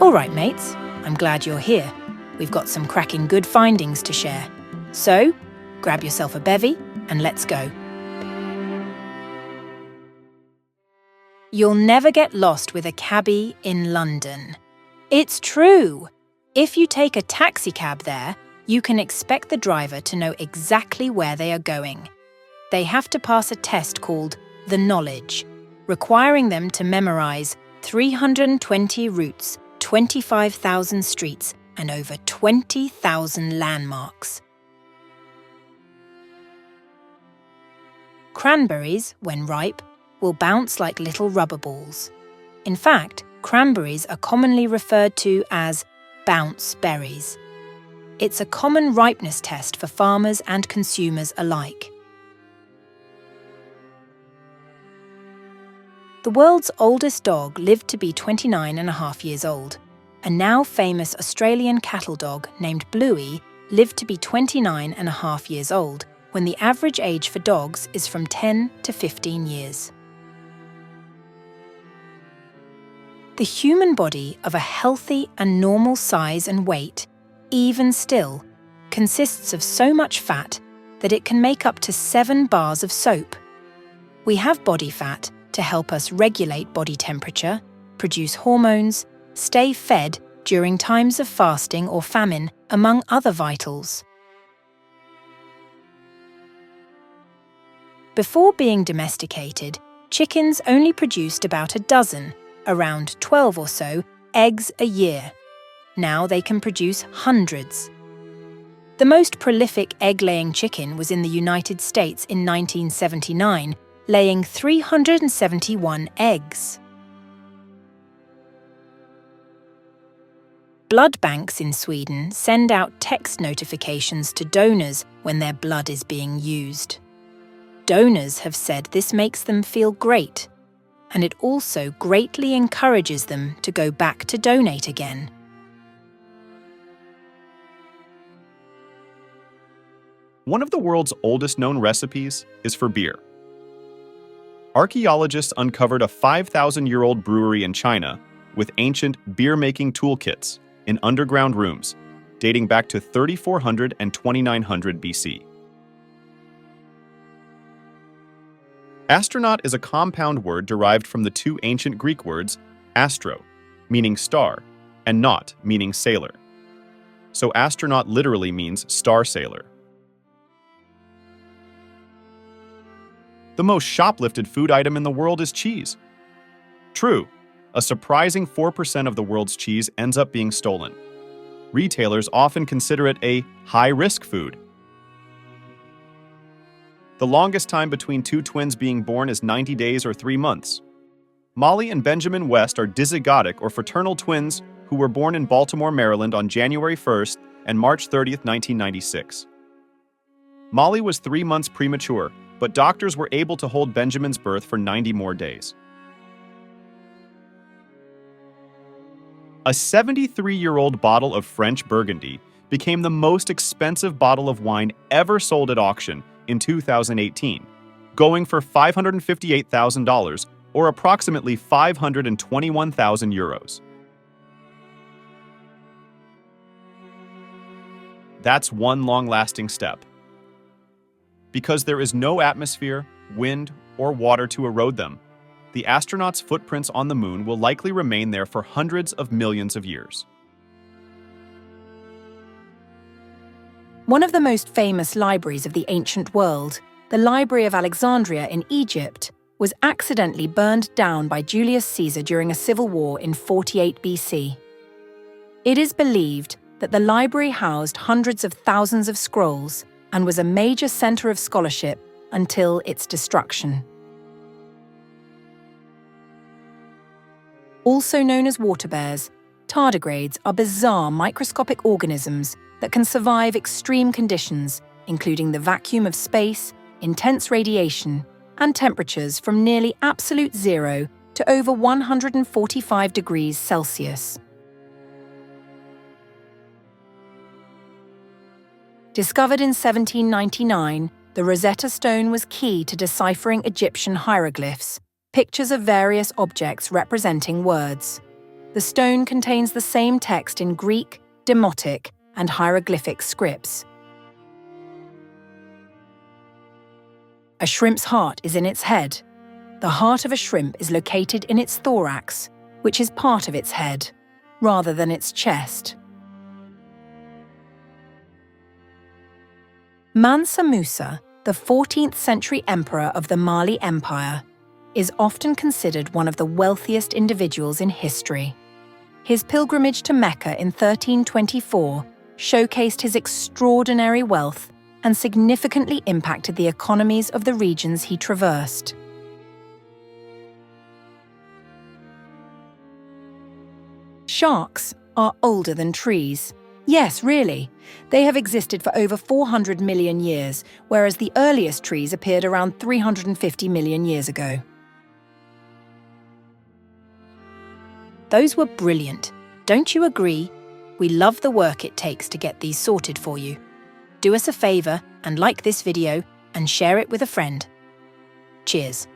All right, mates, I'm glad you're here. We've got some cracking good findings to share. So, grab yourself a bevy and let's go. You'll never get lost with a cabbie in London. It's true. If you take a taxi cab there, you can expect the driver to know exactly where they are going. They have to pass a test called the knowledge, requiring them to memorize 320 routes, 25,000 streets, and over 20,000 landmarks. Cranberries, when ripe, will bounce like little rubber balls. In fact, cranberries are commonly referred to as bounce berries. It's a common ripeness test for farmers and consumers alike. The world's oldest dog lived to be 29.5 years old. A now famous Australian cattle dog named Bluey lived to be 29.5 years old, when the average age for dogs is from 10 to 15 years. The human body of a healthy and normal size and weight, even still, consists of so much fat that it can make up to 7 bars of soap. We have body fat to help us regulate body temperature, produce hormones, stay fed during times of fasting or famine, among other vitals. Before being domesticated, chickens only produced about a dozen, around 12 or so, eggs a year. Now they can produce hundreds. The most prolific egg-laying chicken was in the United States in 1979, laying 371 eggs. Blood banks in Sweden send out text notifications to donors when their blood is being used. Donors have said this makes them feel great, and it also greatly encourages them to go back to donate again. One of the world's oldest known recipes is for beer. Archaeologists uncovered a 5,000-year-old brewery in China with ancient beer-making toolkits in underground rooms, dating back to 3400 and 2900 BC. Astronaut is a compound word derived from the two ancient Greek words astro, meaning star, and naut, meaning sailor. So astronaut literally means star sailor. The most shoplifted food item in the world is cheese. True, a surprising 4% of the world's cheese ends up being stolen. Retailers often consider it a high-risk food. The longest time between two twins being born is 90 days or 3 months. Molly and Benjamin West are dizygotic or fraternal twins who were born in Baltimore, Maryland on January 1st and March 30th, 1996. Molly was 3 months premature, but doctors were able to hold Benjamin's birth for 90 more days. A 73-year-old bottle of French Burgundy became the most expensive bottle of wine ever sold at auction in 2018, going for $558,000 or approximately 521,000 euros. That's one long-lasting step. Because there is no atmosphere, wind, or water to erode them, the astronauts' footprints on the moon will likely remain there for hundreds of millions of years. One of the most famous libraries of the ancient world, the Library of Alexandria in Egypt, was accidentally burned down by Julius Caesar during a civil war in 48 BC. It is believed that the library housed hundreds of thousands of scrolls and was a major center of scholarship until its destruction. Also known as water bears, tardigrades are bizarre microscopic organisms that can survive extreme conditions, including the vacuum of space, intense radiation, and temperatures from nearly absolute zero to over 145 degrees Celsius. Discovered in 1799, the Rosetta Stone was key to deciphering Egyptian hieroglyphs, pictures of various objects representing words. The stone contains the same text in Greek, Demotic, and hieroglyphic scripts. A shrimp's heart is in its head. The heart of a shrimp is located in its thorax, which is part of its head, rather than its chest. Mansa Musa, the 14th century emperor of the Mali Empire, is often considered one of the wealthiest individuals in history. His pilgrimage to Mecca in 1324 showcased his extraordinary wealth and significantly impacted the economies of the regions he traversed. Sharks are older than trees. Yes, really. They have existed for over 400 million years, whereas the earliest trees appeared around 350 million years ago. Those were brilliant. Don't you agree? We love the work it takes to get these sorted for you. Do us a favor and like this video and share it with a friend. Cheers.